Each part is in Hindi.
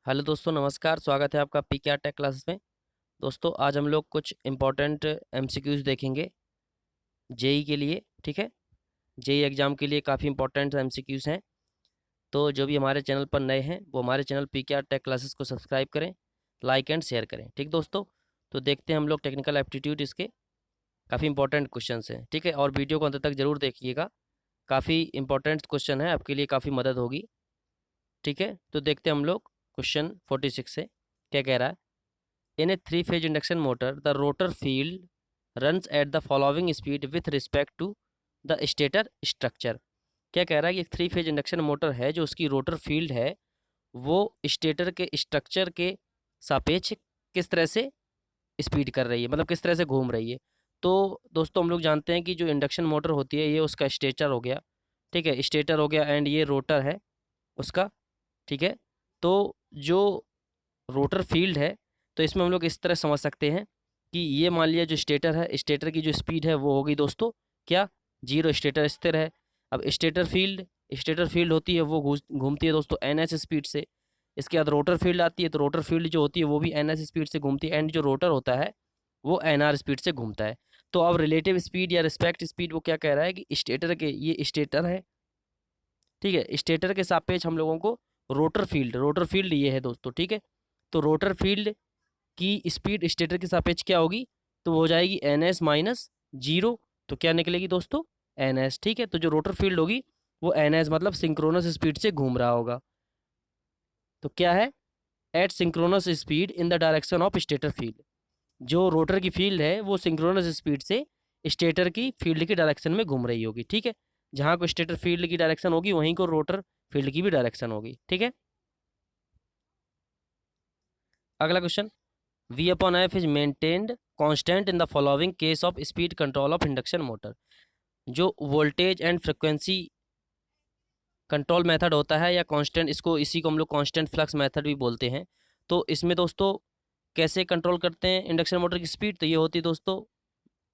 हेलो दोस्तों, नमस्कार। स्वागत है आपका पीकेआर टेक क्लासेस में। दोस्तों, आज हम लोग कुछ इम्पोर्टेंट एमसीक्यूज देखेंगे जेई के लिए। ठीक है, जेई एग्ज़ाम के लिए काफ़ी इंपॉर्टेंट एमसीक्यूज हैं। तो जो भी हमारे चैनल पर नए हैं वो हमारे चैनल पीकेआर टेक क्लासेस को सब्सक्राइब करें, लाइक एंड शेयर करें। ठीक दोस्तों, तो देखते हैं हम लोग टेक्निकल एप्टीट्यूड, इसके काफ़ी इंपॉर्टेंट क्वेश्चन हैं। ठीक है, और वीडियो को अंत तक ज़रूर देखिएगा, काफ़ी इंपॉर्टेंट क्वेश्चन है, आपके लिए काफ़ी मदद होगी। ठीक है, तो देखते हैं हम लोग क्वेश्चन 46 से क्या कह रहा है। In a three-phase induction motor, the rotor field runs at the following speed with respect to the stator structure। क्या कह रहा है कि एक थ्री फेज इंडक्शन मोटर है जो उसकी रोटर फील्ड है वो स्टेटर के स्ट्रक्चर के सापेक्ष किस तरह से स्पीड कर रही है, मतलब किस तरह से घूम रही है। तो दोस्तों, हम लोग जानते हैं कि जो इंडक्शन मोटर होती है ये उसका स्टेटर हो गया। ठीक है, स्टेटर हो गया एंड ये रोटर है उसका। ठीक है, तो जो रोटर फील्ड है, तो इसमें हम लोग इस तरह समझ सकते हैं कि ये मान लिया जो स्टेटर है, स्टेटर की जो स्पीड है वो होगी दोस्तों क्या, जीरो। स्टेटर स्थिर है। अब स्टेटर फील्ड होती है वो घूमती है दोस्तों एन एस स्पीड से। इसके बाद रोटर फील्ड आती है, तो रोटर फील्ड जो होती है वो भी एन एस स्पीड से घूमती है एंड जो रोटर होता है वो एन आर स्पीड से घूमता है। तो अब रिलेटिव स्पीड या रिस्पेक्ट स्पीड वो क्या कह रहा है कि स्टेटर के, ये स्टेटर है। ठीक है, स्टेटर के सापेक्ष हम लोगों को रोटर फील्ड ये है दोस्तों। ठीक है, तो रोटर फील्ड की स्पीड स्टेटर के सापेक्ष क्या होगी, तो वो हो जाएगी एन एस माइनस जीरो। तो क्या निकलेगी दोस्तों, एन एस। ठीक है, तो जो रोटर फील्ड होगी वो एन एस मतलब सिंक्रोनस स्पीड से घूम रहा होगा। तो क्या है, at synchronous speed in the direction of stator field. जो रोटर की फील्ड है वो सिंक्रोनस स्पीड से स्टेटर की फील्ड की डायरेक्शन में घूम रही होगी। ठीक है, जहाँ को स्टेटर फील्ड की डायरेक्शन होगी वहीं को रोटर फील्ड की भी डायरेक्शन होगी। ठीक है, अगला question. V upon F is maintained constant in the following case of speed control of induction motor। जो voltage and frequency control method होता है या कांस्टेंट, इसको इसी को हम लोग कांस्टेंट फ्लक्स मेथड भी बोलते हैं। तो इसमें दोस्तों कैसे कंट्रोल करते हैं इंडक्शन मोटर की स्पीड, तो ये होती है दोस्तों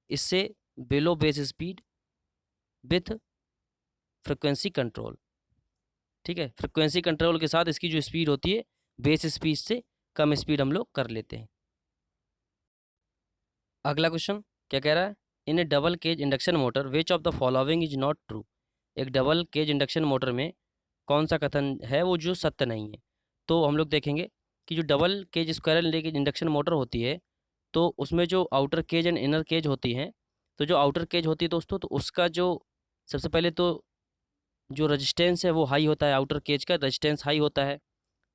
इससे below base speed with frequency control. ठीक है, फ्रिक्वेंसी कंट्रोल के साथ इसकी जो स्पीड होती है बेस स्पीड से कम स्पीड हम लोग कर लेते हैं। अगला क्वेश्चन क्या कह रहा है। In a double cage induction motor which of the following is not true. एक डबल केज इंडक्शन मोटर में कौन सा कथन है वो जो सत्य नहीं है। तो हम लोग देखेंगे कि जो double cage squirrel leakage induction motor होती है तो उसमें जो outer cage and inner cage होती हैं। तो जो आउटर केज होती है दोस्तों, तो उसका जो सबसे पहले तो जो रजिस्टेंस है वो हाई होता है, आउटर केज का रजिस्टेंस हाई होता है।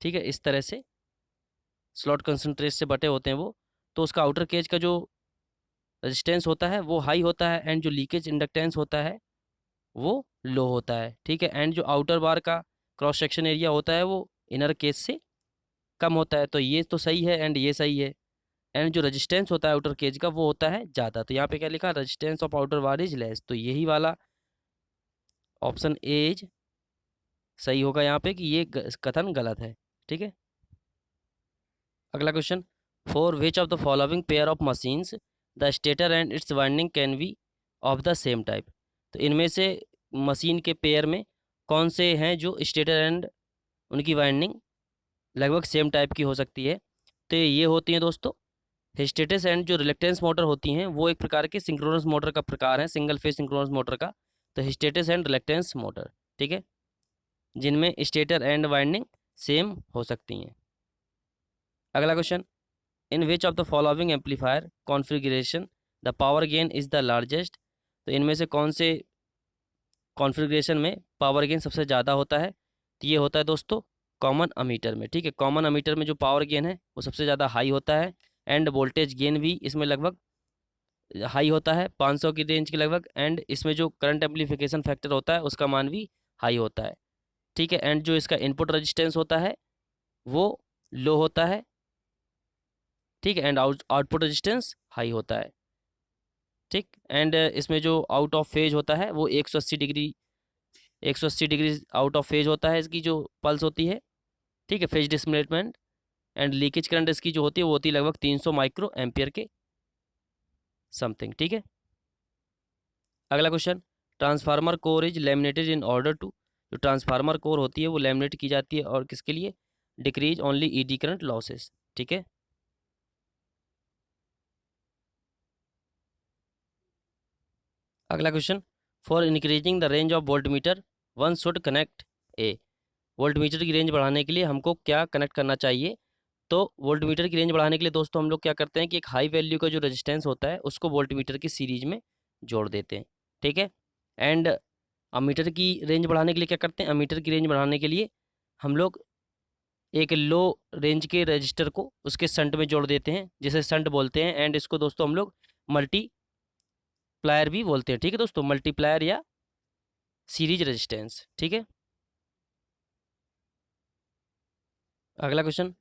ठीक है, इस तरह से स्लॉट कंसंट्रेट से बटे होते हैं वो। तो उसका आउटर केज का जो रेजिस्टेंस होता है वो हाई होता है एंड जो लीकेज इंडक्टेंस होता है वो लो होता है। ठीक है, एंड जो आउटर बार का क्रॉस सेक्शन एरिया होता है वो इनर केस से कम होता है। तो ये तो सही है एंड ये सही है। एंड जो रेजिस्टेंस होता है आउटर केज का वो होता है ज़्यादा। तो यहाँ पे क्या लिखा, resistance of outer bar is less. तो यही वाला ऑप्शन एज सही होगा यहाँ पे कि ये कथन गलत है। ठीक है, अगला question. For which of the following pair of machines the stator and it's winding can be of the same type. तो इनमें से मशीन के पेयर में कौन से हैं जो स्टेटर एंड उनकी वाइंडिंग लगभग सेम टाइप की हो सकती है। तो ये होती हैं दोस्तों हिस्टेटिस एंड जो रिलेक्टेंस मोटर होती हैं वो एक प्रकार के सिंक्रोनस मोटर का प्रकार है, सिंगल फेज सिंक्रोनस मोटर का। तो हिस्टेटिस एंड रिलेक्टेंस मोटर, ठीक है, जिनमें स्टेटर एंड वाइंडिंग सेम हो सकती हैं। अगला question. In which of the following amplifier configuration the power gain is the largest. तो इनमें से कौन से कॉन्फ़िगरेशन में पावर गेन सबसे ज़्यादा होता है, तो ये होता है दोस्तों कॉमन अमीटर में। ठीक है, कॉमन अमीटर में जो पावर गेन है वो सबसे ज़्यादा हाई होता है एंड वोल्टेज गेन भी इसमें लगभग हाई होता है 500 की रेंज के लगभग। एंड इसमें जो करंट एम्पलीफिकेशन फैक्टर होता है उसका मान भी हाई होता है। ठीक है, एंड जो इसका इनपुट रजिस्टेंस होता है वो लो होता है। ठीक है, एंड आउटपुट रेजिस्टेंस हाई होता है। ठीक, एंड इसमें जो आउट ऑफ फेज होता है वो 180 डिग्री आउट ऑफ फेज होता है इसकी जो पल्स होती है। ठीक है, phase displacement and leakage current इसकी जो होती है वो होती है लगभग 300 माइक्रो एम्पियर के समथिंग। ठीक है, अगला question. Transformer core is laminated in order to. जो ट्रांसफार्मर कोर होती है वो लेमिनेट की जाती है और किसके लिए, decrease only eddy current losses. ठीक है, अगला question, for increasing the range of volt meter one should connect A. Volt meter की रेंज बढ़ाने के लिए हमको क्या कनेक्ट करना चाहिए? तो वोल्ट मीटर की रेंज बढ़ाने के लिए दोस्तों हम लोग क्या करते हैं कि एक हाई वैल्यू का जो रेजिस्टेंस होता है उसको वोल्ट मीटर की सीरीज में जोड़ देते हैं। ठीक है, एंड अमीटर की रेंज बढ़ाने के लिए क्या करते हैं? अमीटर की रेंज बढ़ाने के लिए हम लोग एक लो रेंज के रजिस्टर को उसके शंट में जोड़ देते हैं, जिसे शंट बोलते हैं, एंड इसको दोस्तों हम लोग मल्टीप्लायर भी बोलते हैं। ठीक है दोस्तों, मल्टीप्लायर या सीरीज रेजिस्टेंस। ठीक है, अगला question,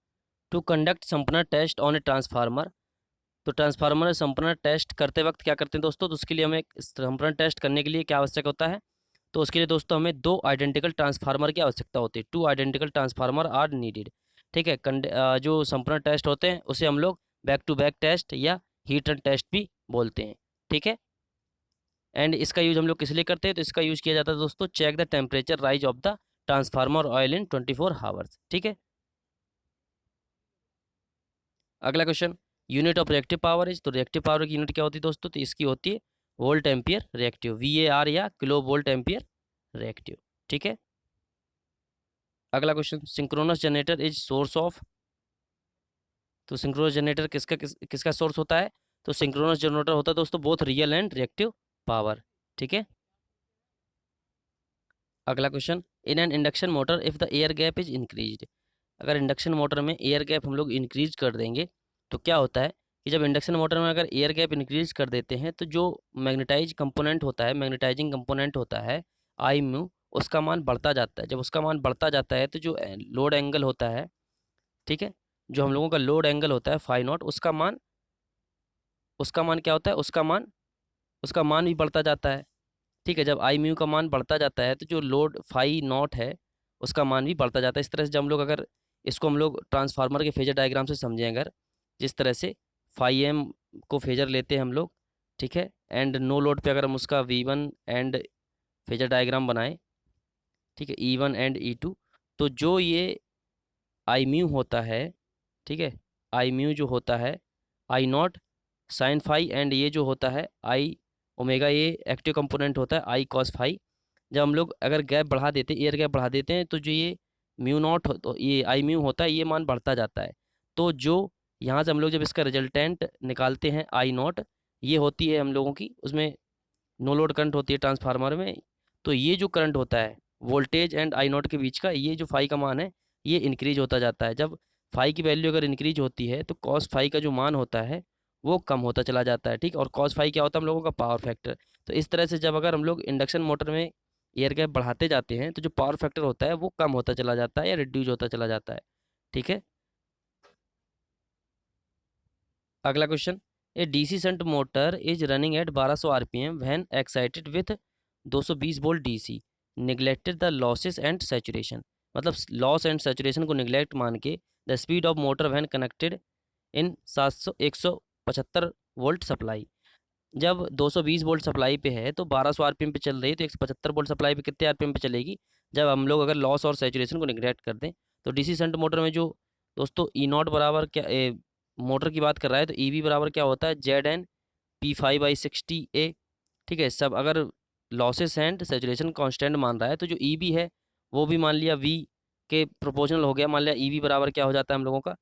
to conduct Sumpner test on a transformer. तो ट्रांसफार्मर संपना टेस्ट करते वक्त क्या करते हैं दोस्तों? तो उसके लिए हमें संपना टेस्ट करने के लिए क्या आवश्यक होता है? तो उसके लिए दोस्तों हमें दो आइडेंटिकल ट्रांसफार्मर की आवश्यकता होती है। Two identical transformer are needed. ठीक है, जो संपना टेस्ट होते हैं उसे हम लोग बैक टू बैक टेस्ट या हीट एंड टेस्ट भी बोलते हैं। ठीक है, एंड इसका यूज हम लोग किस लिए करते हैं? तो इसका यूज किया जाता है दोस्तों check the temperature rise of the transformer oil in 24 hours. ठीक है, अगला question, unit of reactive power is. तो रिएक्टिव पावर की यूनिट क्या होती है दोस्तों? तो इसकी होती है वोल्ट एम्पियर रिएक्टिव, VAR या किलो वोल्ट एम्पियर रिएक्टिव। ठीक है, अगला question, synchronous generator is source of. तो सिंक्रोनस जनरेटर किसका सोर्स होता है? तो सिंक्रोनस जनरेटर होता है दोस्तों both real and reactive power. ठीक है, अगला question, in an induction motor if the air gap is increased. अगर इंडक्शन मोटर में एयर गैप हम लोग इंक्रीज कर देंगे तो क्या होता है कि जब इंडक्शन मोटर में अगर एयर गैप इंक्रीज कर देते हैं तो जो मैग्नेटाइज कंपोनेंट होता है, मैग्नेटाइजिंग कंपोनेंट होता है आई म्यू, उसका मान बढ़ता जाता है। जब उसका मान बढ़ता जाता है तो जो लोड एंगल होता है, ठीक है, जो हम लोगों का लोड एंगल होता है फाई नॉट, उसका मान क्या होता है? उसका मान भी बढ़ता जाता है। ठीक है, जब आई म्यू का मान बढ़ता जाता है तो जो लोड फाई नॉट है उसका मान भी बढ़ता जाता है। इस तरह से जब हम लोग अगर इसको हम लोग ट्रांसफार्मर के फेजर डायग्राम से समझें, अगर जिस तरह से फाई एम को फेजर लेते हैं हम लोग, ठीक है, एंड नो लोड पे अगर हम उसका V1 एंड फेजर डायग्राम बनाएं, ठीक है, E1 एंड E2, तो जो ये आई म्यू होता है, ठीक है, आई म्यू जो होता है आई नॉट साइन फाई, एंड ये जो होता है आई ओमेगा, ये एक्टिव कंपोनेंट होता है आई कॉस फाई। जब हम लोग अगर गैप बढ़ा देते हैं, एयर गैप बढ़ा देते हैं, तो जो ये म्यू नॉट हो, तो ये आई म्यू होता है, ये मान बढ़ता जाता है। तो जो यहाँ से हम लोग जब इसका रिजल्टेंट निकालते हैं आई नॉट, ये होती है हम लोगों की उसमें नो लोड करंट होती है ट्रांसफार्मर में। तो ये जो करंट होता है वोल्टेज एंड आई नॉट के बीच का, ये जो फाई का मान है ये इंक्रीज होता जाता है। जब फाई की वैल्यू अगर इंक्रीज होती है तो कॉस फाई का जो मान होता है वो कम होता चला जाता है। ठीक, और कॉस फाई क्या होता है? हम लोगों का पावर फैक्टर। तो इस तरह से जब अगर हम लोग इंडक्शन मोटर में एयर गैप बढ़ाते जाते हैं तो जो पावर फैक्टर होता है वो कम होता चला जाता है या रिड्यूज होता चला जाता है। ठीक है, अगला question, A DC shunt motor is running at 1200 RPM when excited with 220 volt DC, neglected the losses and saturation. मतलब लॉस एंड सैचुरेशन को निगलेक्ट मान के the speed of motor when connected in 175 volt supply. जब 220 वोल्ट सप्लाई पे है तो 1200 आरपीएम पे चल रही है, तो 175 वोल्ट सप्लाई पे कितने आरपीएम पे चलेगी? जब हम लोग अगर लॉस और सैचुरेशन को निगलेक्ट कर दें। तो डीसी शंट मोटर में जो दोस्तों ई नॉट बराबर क्या मोटर की बात कर रहा है, तो ई वी बराबर क्या होता है? ZN P5/60A। ठीक है, सब अगर लॉसेस एंड सैचुरेशन कांस्टेंट मान रहा है तो जो ई बी है वो भी मान लिया वी के प्रोपोर्शनल हो गया। मान लिया ई वी बराबर क्या हो जाता है हम लोगों का,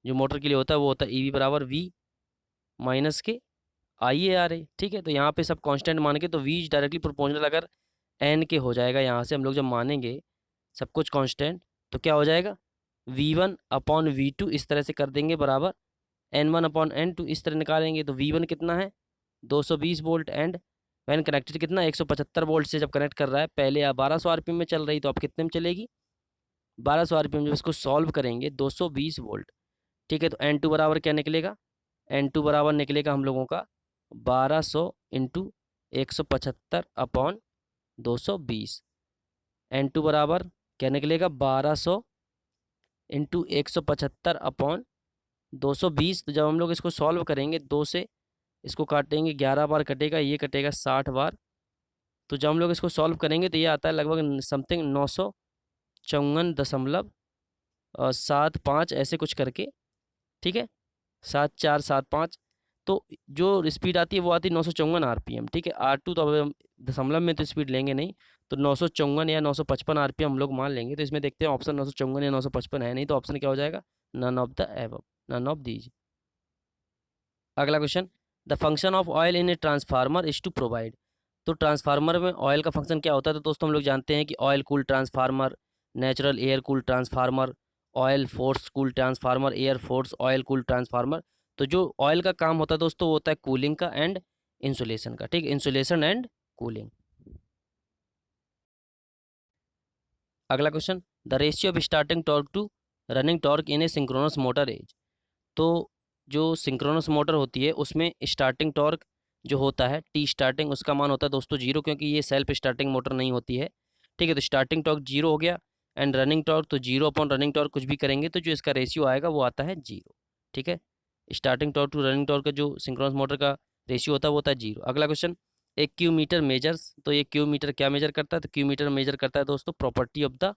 जो मोटर के लिए होता है वो होता है ई वी बराबर V माइनस के IARA। ठीक है, तो यहाँ पे सब कांस्टेंट मान के तो V डायरेक्टली प्रोपोर्शनल अगर N के हो जाएगा, यहाँ से हम लोग जब मानेंगे सब कुछ कांस्टेंट तो क्या हो जाएगा? V1/V2 इस तरह से कर देंगे बराबर N1/N2 इस तरह निकालेंगे। तो V1 कितना है? 220 वोल्ट, एंड वैन कनेक्टेड कितना? 175 वोल्ट से जब कनेक्ट कर रहा है, पहले आप 1200 आरपीएम में चल रही, तो अब कितने में चलेगी? 1200 आरपीएम। जब इसको सॉल्व करेंगे 220 वोल्ट, ठीक है, तो N2 बराबर क्या निकलेगा? N2 बराबर निकलेगा हम लोगों का 1200 × 175/220। N2 बराबर क्या निकलेगा? 1200 × 175/220। तो जब हम लोग इसको सॉल्व करेंगे, 2 से इसको काटेंगे, 11 बार कटेगा, ये कटेगा 60 बार। तो जब हम लोग इसको सॉल्व करेंगे तो ये आता है लगभग समथिंग 954.6 7 5 ऐसे कुछ करके, ठीक है, 7 4 7 5। तो जो स्पीड आती है वो आती है 954 आरपीएम, ठीक है। R2 तो अब हम दशमलव में तो स्पीड लेंगे नहीं, तो 954 या 955 आरपीएम हम लोग मान लेंगे। तो इसमें देखते हैं ऑप्शन 954 या 955 है नहीं, तो ऑप्शन क्या हो जाएगा, none of the above, none of these. अगला question, the function of oil in a transformer is to provide. तो ट्रांसफार्मर में ऑयल का फंक्शन क्या होता है, तो दोस्तों हम लोग जानते हैं कि oil cool transformer, natural air cool transformer, oil force cool transformer, air force oil cool transformer. तो जो ऑयल का काम होता है दोस्तों वो होता है कूलिंग का एंड इंसुलेशन का, ठीक है, इंसुलेशन एंड कूलिंग। अगला question, the ratio of starting torque to running torque in a synchronous motor is. तो जो सिंक्रोनस मोटर होती है उसमें स्टार्टिंग टॉर्क जो होता है टी स्टार्टिंग, उसका मान होता है दोस्तों जीरो, क्योंकि ये सेल्फ स्टार्टिंग मोटर नहीं होती है, ठीक है। तो स्टार्टिंग टॉर्क जीरो हो गया, एंड रनिंग टॉर्क तो जीरो अपॉन रनिंग टॉर्क कुछ भी करेंगे तो जो इसका रेशियो आएगा वो आता है जीरो, ठीक है। Starting torque to running torque का जो सिंक्रोनस मोटर का रेशियो होता है वो होता है जीरो। अगला क्वेश्चन, एक क्यू मीटर मेजर्स। तो ये क्यू मीटर क्या मेजर करता है, तो क्यू मीटर मेजर करता है दोस्तों प्रॉपर्टी ऑफ द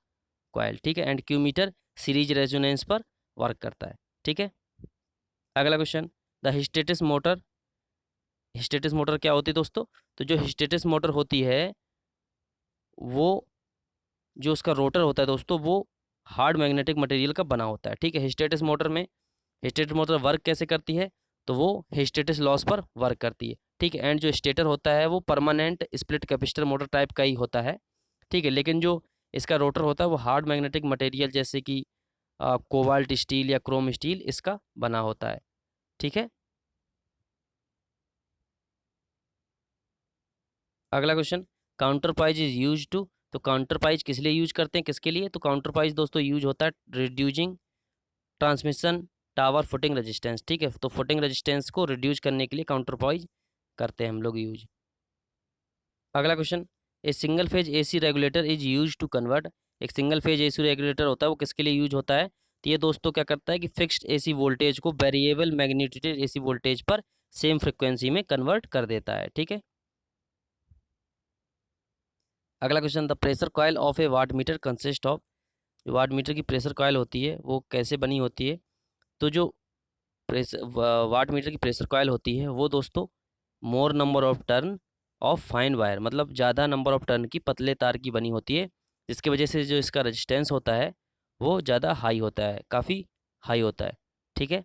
कॉइल, ठीक है, and Q meter series resonance पर वर्क करता है, ठीक है। अगला question, the hysteresis motor. Hysteresis motor क्या होती है दोस्तों, तो जो हिस्टेटिस मोटर होती है वो, जो उसका रोटर होता है दोस्तों वो हार्ड मैग्नेटिक मटेरियल का बना होता है, ठीक है। हिस्टेटिस मोटर में, हिस्टेटिस मोटर वर्क कैसे करती है, तो वो हिस्टेटिस लॉस पर वर्क करती है, ठीक है। एंड जो स्टेटर होता है वो permanent split capacitor motor type का ही होता है, ठीक है। लेकिन जो इसका रोटर होता है वो हार्ड मैग्नेटिक मटेरियल जैसे कि कोबाल्ट स्टील या क्रोम स्टील इसका बना होता है, ठीक है। अगला question, counter poise is use to. तो काउंटर पाइज किस लिए यूज करते हैं, किसके लिए, तो काउंटर पाइज दोस्तों यूज होता है reducing transmission tower footing resistance, ठीक है। तो फुटिंग रेजिस्टेंस को रिड्यूस करने के लिए काउंटर पाइज करते हैं हम लोग यूज। अगला question, a single phase AC regulator is use to convert. एक सिंगल फेज एसी रेगुलेटर होता है वो किसके लिए यूज होता है, तो ये दोस्तों क्या करता है कि फिक्स्ड एसी वोल्टेज को वेरिएबल मैग्नीट्यूड एसी वोल्टेज पर सेम फ्रिक्वेंसी में कन्वर्ट कर देता है, ठीक है। अगला question, the pressure coil of a watt meter consist of. जो वाट मीटर की प्रेशर कॉइल होती है वो कैसे बनी होती है, तो जो प्रेशर वाट मीटर की प्रेशर कॉइल होती है वो दोस्तों more number of turn of fine wire, मतलब ज़्यादा नंबर ऑफ टर्न की पतले तार की बनी होती है, जिसकी वजह से जो इसका रेजिस्टेंस होता है वो ज़्यादा हाई होता है, काफ़ी हाई होता है, ठीक है।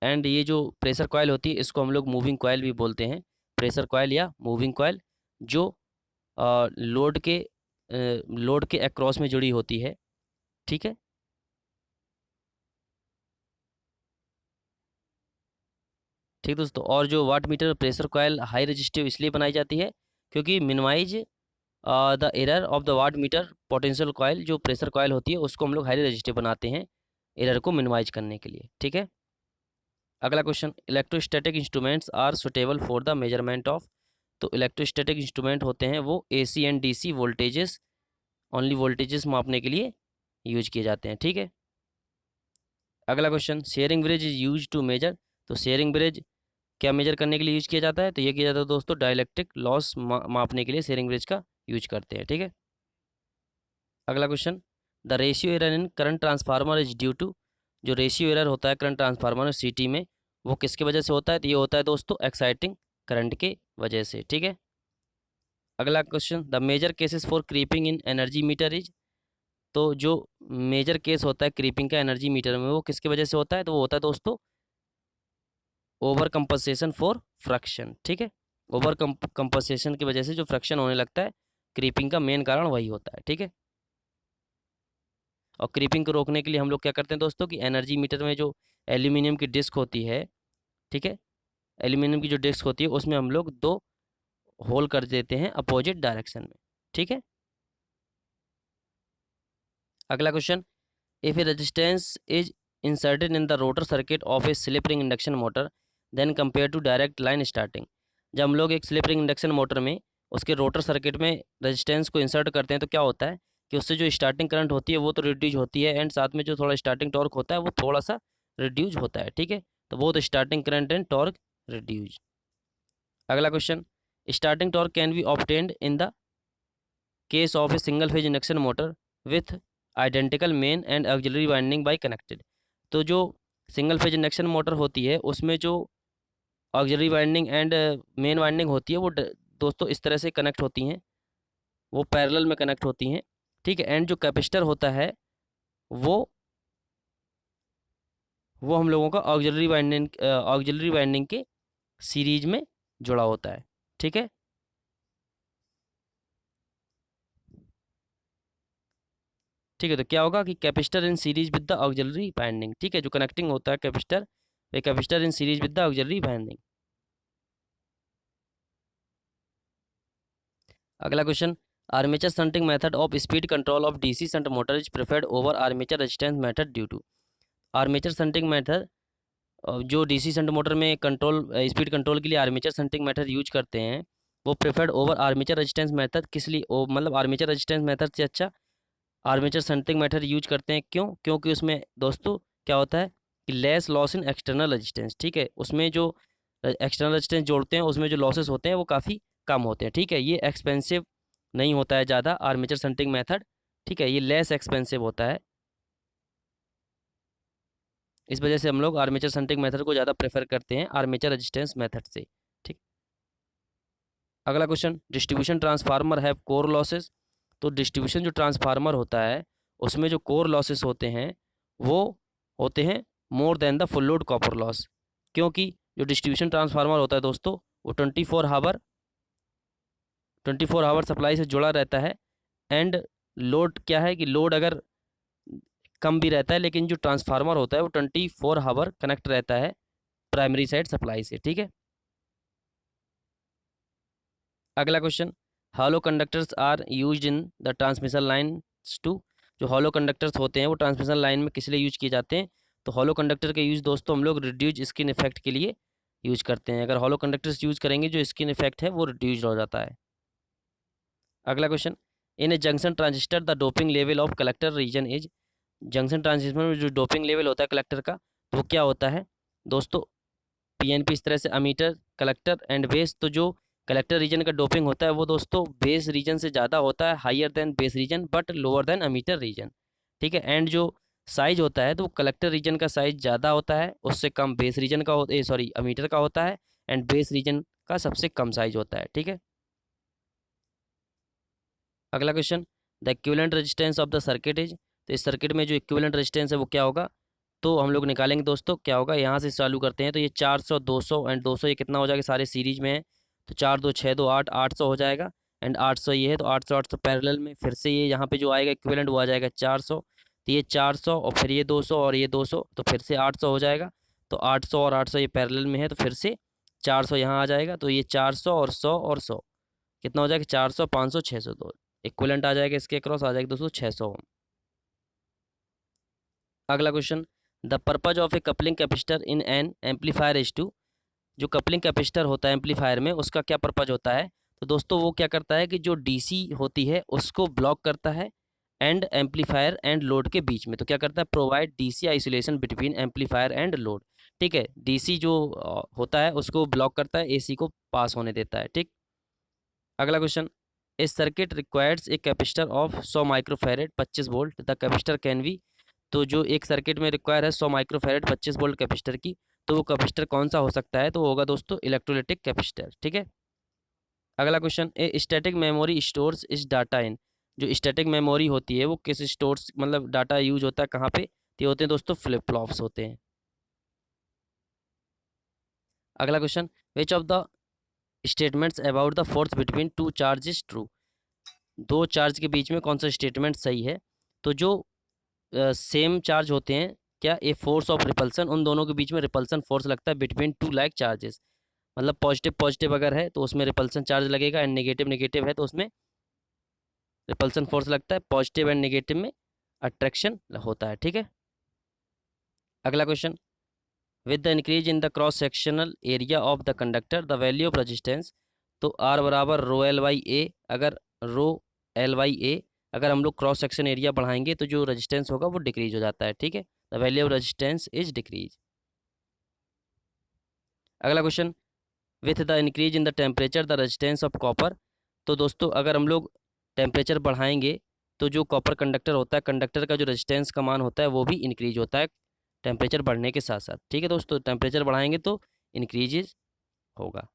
एंड ये जो प्रेशर कॉइल होती है इसको हम लोग मूविंग कॉइल भी बोलते हैं, प्रेशर कॉइल या मूविंग कॉइल, जो लोड के अक्रॉस में जुड़ी होती है, ठीक है। ठीक दोस्तों, और जो watt meter pressure coil high resistive इसलिए बनाई जाती है क्योंकि minimise the error of the watt meter potential coil. जो प्रेशर कॉइल होती है उसको हम लोग हाई रेजिस्टिव बनाते हैं एरर को मिनिमाइज करने के लिए, ठीक है। अगला question, electrostatic instruments are suitable for the measurement of. तो इलेक्ट्रोस्टैटिक इंस्ट्रूमेंट होते हैं वो AC and DC voltages, only voltages मापने के लिए यूज किए जाते हैं, ठीक है। अगला question, Schering bridge is use to measure. तो शेयरिंग ब्रिज क्या मेजर करने के लिए यूज किया जाता है, तो ये किया जाता है दोस्तों डाइलेक्ट्रिक लॉस मापने के लिए शेयरिंग ब्रिज का यूज करते हैं, ठीक है। अगला question, the ratio error in current transformer is due to. जो रेशियो एरर होता है करंट ट्रांसफार्मर में सीटी में वो किसकी वजह से होता है, तो ये होता है दोस्तों एक्साइटिंग करंट के वजह से, ठीक है। अगला question, the major causes for creeping in energy meter is. तो जो मेजर केस होता है क्रीपिंग का एनर्जी मीटर में वो किसकी वजह से होता है, तो वो होता है दोस्तों ओवर कंपनसेशन फॉर फ्रैक्शन, ठीक है। ओवर कंपनसेशन की वजह से जो फ्रैक्शन होने लगता है क्रीपिंग का मेन कारण वही होता है, ठीक है। और क्रीपिंग को रोकने के लिए हम लोग क्या करते हैं दोस्तों कि एनर्जी मीटर में जो एल्यूमिनियम की डिस्क होती है, ठीक है, एल्यूमिनियम की जो डिस्क होती है उसमें हम लोग दो होल कर देते हैं अपोजिट डायरेक्शन में, ठीक है। अगला question, if a resistance is inserted in the rotor circuit of a slip ring induction motor then compare to direct line starting. जब हम लोग एक स्लिप रिंग इंडक्शन मोटर में उसके रोटर सर्किट में रेजिस्टेंस को इंसर्ट करते हैं तो क्या होता है कि उससे जो स्टार्टिंग करंट होती है वो तो रिड्यूज होती है, एंड साथ में जो थोड़ा स्टार्टिंग टॉर्क होता है वो थोड़ा सा रिड्यूज होता है, ठीक है। तो वो तो starting current and torque reduce. अगला question, starting torque can be obtained in the case of a single phase induction motor. With identical main and auxiliary winding by connected. तो जो सिंगल फेज इंडक्शन मोटर होती है उसमें जो auxiliary winding and main winding होती है वो दोस्तों इस तरह से कनेक्ट होती हैं, वो पैरेलल में कनेक्ट होती हैं, ठीक है। एंड जो कैपेसिटर होता है वो हम लोगों का ऑक्सिलरी वाइंडिंग के सीरीज में जुड़ा होता है, ठीक है। ठीक है, तो क्या होगा कि capacitor in series with the auxiliary winding, ठीक है, जो कनेक्टिंग होता है कैपेसिटर, वे capacitor in series with the auxiliary winding. अगला question, armature shunting method of speed control of DC shunt motor is preferred over armature resistance method due to. Armature shunting method, जो डीसी शंट मोटर में कंट्रोल स्पीड कंट्रोल के लिए आर्मेचर शंटिंग मेथड यूज करते हैं, वो preferred over armature resistance method किस लिए, मतलब आर्मेचर रेजिस्टेंस मेथड से अच्छा आर्मेचर शंटिंग मेथड यूज करते हैं। क्यों? क्योंकि उसमें दोस्तों क्या होता है कि less loss in external resistance, ठीक है, उसमें जो एक्सटर्नल रेजिस्टेंस जोड़ते हैं उसमें जो लॉसेस होते हैं वो काफ़ी कम होते हैं, ठीक है। ये एक्सपेंसिव नहीं होता है ज़्यादा आर्मेचर शंटिंग मेथड, ठीक है, ये लेस एक्सपेंसिव होता है, इस वजह से हम लोग आर्मेचर शंटिंग मेथड को ज़्यादा प्रेफर करते हैं आर्मेचर रेजिस्टेंस मेथड से, ठीक। अगला question, distribution transformer have core losses. तो डिस्ट्रीब्यूशन जो ट्रांसफार्मर होता है उसमें जो कोर लॉसेस होते हैं वो होते हैं more than the full load copper loss. क्योंकि जो डिस्ट्रीब्यूशन ट्रांसफार्मर होता है दोस्तों वो 24 आवर सप्लाई से जुड़ा रहता है। एंड लोड क्या है कि लोड अगर कम भी रहता है लेकिन जो ट्रांसफार्मर होता है वो 24 आवर कनेक्ट रहता है प्राइमरी साइड सप्लाई से, ठीक है। अगला question, hollow conductors are used in the transmission line to. जो हॉलो कंडक्टर्स होते हैं वो ट्रांसमिशन लाइन में किस लिए यूज किए जाते हैं? तो हॉलो कंडक्टर के यूज दोस्तों हम लोग रिड्यूज स्किन इफेक्ट के लिए यूज करते हैं। अगर हॉलो कंडक्टर्स यूज करेंगे जो स्किन इफेक्ट है वो रिड्यूज हो जाता है। अगला question, in a junction transistor the doping level of collector region is. Junction transistor में जो डोपिंग लेवल होता है कलेक्टर का तो वो क्या होता है दोस्तों? पीएनपी इस तरह से अमीटर, कलेक्टर एंड बेस। तो जो कलेक्टर रीजन का डोपिंग होता है वो दोस्तों बेस रीजन से ज़्यादा होता है, higher than base region but lower than emitter region, ठीक है। एंड जो साइज होता है तो वो कलेक्टर रीजन का साइज ज़्यादा होता है, उससे कम बेस रीजन का सॉरी अमीटर का होता है, एंड बेस रीजन का सबसे कम साइज होता है, ठीक है। अगला question, the equivalent resistance of the circuit is. तो इस सर्किट में जो इक्विवेलेंट रेजिस्टेंस है वो क्या होगा? तो हम लोग निकालेंगे दोस्तों, क्या होगा, यहाँ से चालू करते हैं तो ये 400 200 एंड 200 ये कितना हो जाएगा, सारे सीरीज में है तो 4 2 6 2 8 800 हो जाएगा। एंड 800 ये है तो 800 800 पैरेलल में फिर से ये यहाँ पे जो आएगा इक्विवेलेंट वो आ जाएगा 400। तो ये 400 और फिर ये 200 और ये 200 तो फिर से 800 हो जाएगा। तो 800 और 800 ये पैरेलल में है तो फिर से 400 यहाँ आ जाएगा। तो ये 400 और 100 और 100 कितना हो जाएगा, 400 500 600, तो इक्विवेलेंट आ जाएगा, इसके क्रॉस आ जाएगा दोस्तों 600। अगला question, the purpose of a coupling capacitor in an amplifier is to. जो कपलिंग कैपेसिटर होता है एम्पलीफायर में उसका क्या पर्पज होता है? तो दोस्तों वो क्या करता है कि जो डीसी होती है उसको ब्लॉक करता है एंड एम्पलीफायर एंड लोड के बीच में। तो क्या करता है, provide DC isolation between amplifier and load, ठीक है। डीसी जो होता है उसको ब्लॉक करता है, एसी को पास होने देता है, ठीक। अगला question, A circuit requires a capacitor of 100 microfarad 25 volt the capacitor can be. तो जो एक सर्किट में रिक्वायर है 100 माइक्रोफैरेड 25 वोल्ट कैपेसिटर की, तो वो कैपेसिटर कौन सा हो सकता है? तो होगा दोस्तों इलेक्ट्रोलाइटिक कैपेसिटर, ठीक है। अगला question, a static memory stores इस डाटा इन। जो स्टैटिक मेमोरी होती है वो किस स्टोर्स, मतलब डाटा यूज होता है कहाँ पे? तो ये होते हैं दोस्तों फ्लिप फ्लॉप्स होते हैं। अगला question, which of the statements about the force between two charge is true. दो चार्ज के बीच में कौन सा स्टेटमेंट सही है? तो जो सेम चार्ज होते हैं, क्या ए फोर्स ऑफ रिपल्सन, उन दोनों के बीच में रिपल्सन फोर्स लगता है बिटवीन टू लाइक चार्जेस। मतलब पॉजिटिव पॉजिटिव अगर है तो उसमें रिपल्सन चार्ज लगेगा एंड नेगेटिव नेगेटिव है तो उसमें रिपल्सन फोर्स लगता है। पॉजिटिव एंड नेगेटिव में अट्रैक्शन होता है, ठीक है। अगला question, with the increase in the cross sectional area of the conductor the value of resistance. तो आर बराबर रो एल बाई ए, अगर रो एल बाई ए अगर हम लोग क्रॉस सेक्शन एरिया बढ़ाएंगे तो जो रेजिस्टेंस होगा वो डिक्रीज हो जाता है, ठीक है। The value of resistance is decrease. अगला question, with the increase in the temperature the resistance of copper. तो दोस्तों अगर हम लोग टेम्परेचर बढ़ाएंगे तो जो कॉपर कंडक्टर होता है, कंडक्टर का जो रेजिस्टेंस का मान होता है वो भी इंक्रीज होता है टेम्परेचर बढ़ने के साथ साथ। ठीक है दोस्तों, टेम्परेचर बढ़ाएंगे तो इंक्रीज होगा।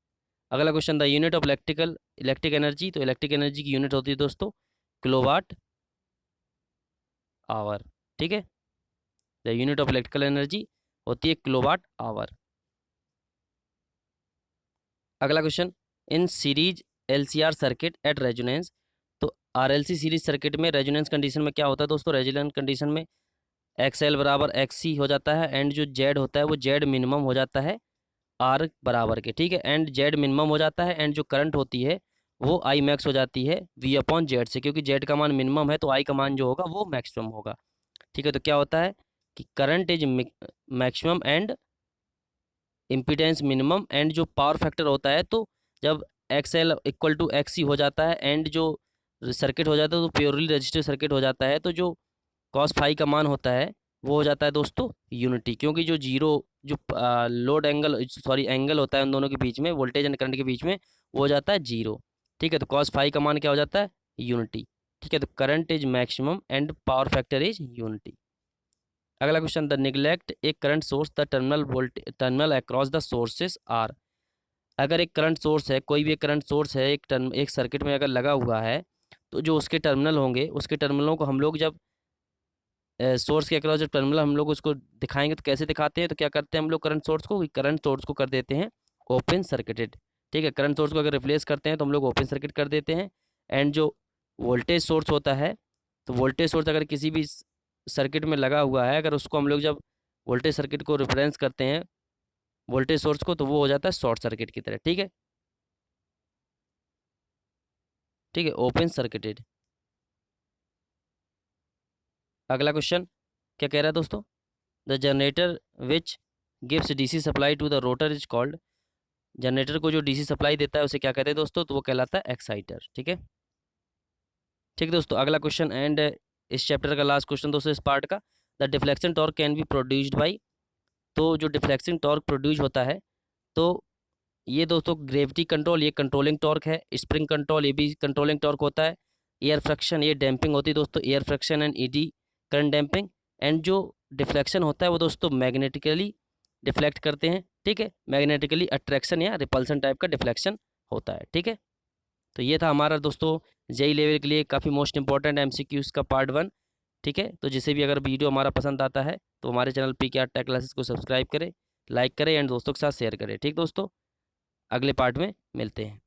अगला question, the unit of electric energy. तो इलेक्ट्रिक एनर्जी की यूनिट होती है दोस्तों किलोवाट आवर। ठीक है, the unit of electrical energy होती है किलोवाट आवर। अगला question, in series LCR circuit at resonance. तो आरएलसी सीरीज सर्किट में रेजोनेंस कंडीशन में क्या होता है दोस्तों, रेजोनेंस कंडीशन में एक्सएल बराबर एक्सी हो जाता है एंड जो जेड होता है वो जेड मिनिमम हो जाता है आर बराबर के। ठीक है, एंड जेड मिनिमम हो जाता है एंड जो करंट होती है वो आई मैक्स हो जाती है वी अपॉन जेड से, क्योंकि जेड का मान मिनिमम है तो आई का मान जो होगा वो मैक्सिमम होगा। ठीक है, तो क्या होता है कि current is maximum and impedance minimum and जो पावर फैक्टर होता है, तो जब X L equal to X C हो जाता है एंड जो सर्किट हो जाता है तो प्योरली रजिस्टिव सर्किट हो जाता है, तो जो कॉस फाई का मान होता है वो हो जाता है दोस्तों यूनिटी, क्योंकि जो जीरो जो लोड एंगल सॉरी एंगल होता है उन दोनों के बीच में, वोल्टेज एंड करंट के बीच में, वो हो जाता है जीरो। ठीक है, तो कॉस फाई का मान क्या हो जाता है यूनिटी। ठीक है, तो current is maximum and power factor is unity. अगला क्वेश्चन, द निगलेक्ट एक current source the terminal across the sources are. अगर एक करंट सोर्स है, कोई भी एक करंट सोर्स है एक सर्किट में अगर लगा हुआ है, तो जो उसके टर्मिनल होंगे उसके टर्मिनलों को हम लोग जब सोर्स के अक्रॉस जब टर्मिनल हम लोग उसको दिखाएंगे तो कैसे दिखाते हैं, तो क्या करते हैं हम लोग करंट सोर्स को कर देते हैं ओपन सर्किटेड। ठीक है, करंट सोर्स को अगर रिप्लेस करते हैं तो हम लोग ओपन सर्किट कर देते हैं। एंड जो वोल्टेज सोर्स होता है, तो वोल्टेज सोर्स अगर किसी भी सर्किट में लगा हुआ है, अगर उसको हम लोग जब वोल्टेज सर्किट को रेफरेंस करते हैं वोल्टेज सोर्स को, तो वो हो जाता है शॉर्ट सर्किट की तरह। ठीक है, ठीक है, ओपन सर्किटेड। अगला क्वेश्चन क्या कह रहा है दोस्तों, the generator which gives DC supply to the rotor is called. Generator को जो डीसी सप्लाई देता है उसे क्या कहते हैं दोस्तों, तो वो कहलाता है एक्साइटर। ठीक है, ठीक है दोस्तों, अगला क्वेश्चन एंड इस चैप्टर का लास्ट क्वेश्चन दोस्तों इस पार्ट का, the deflection torque can be produced by. तो जो डिफ्लेक्शन टॉर्क प्रोड्यूस होता है, तो ये दोस्तों ग्रेविटी कंट्रोल ये कंट्रोलिंग टॉर्क है, स्प्रिंग कंट्रोल ये भी कंट्रोलिंग टॉर्क होता है, एयर फ्रिक्शन ये डैम्पिंग होती है दोस्तों, air friction and eddy current damping. And जो डिफ्लेक्शन होता है वो दोस्तों मैग्नेटिकली डिफ्लेक्ट करते हैं। ठीक है, मैग्नेटिकली अट्रैक्शन या रिपल्सन टाइप का डिफ्लेक्शन होता है। ठीक है, तो ये था हमारा दोस्तों जेई लेवल के लिए काफ़ी मोस्ट इंपॉर्टेंट एमसीक्यूज का पार्ट 1। ठीक है, तो जिसे भी अगर वीडियो हमारा पसंद आता है तो हमारे चैनल PKR टेक क्लासेस को सब्सक्राइब करें, लाइक करें एंड दोस्तों के साथ शेयर करें। ठीक दोस्तों, अगले पार्ट में मिलते हैं।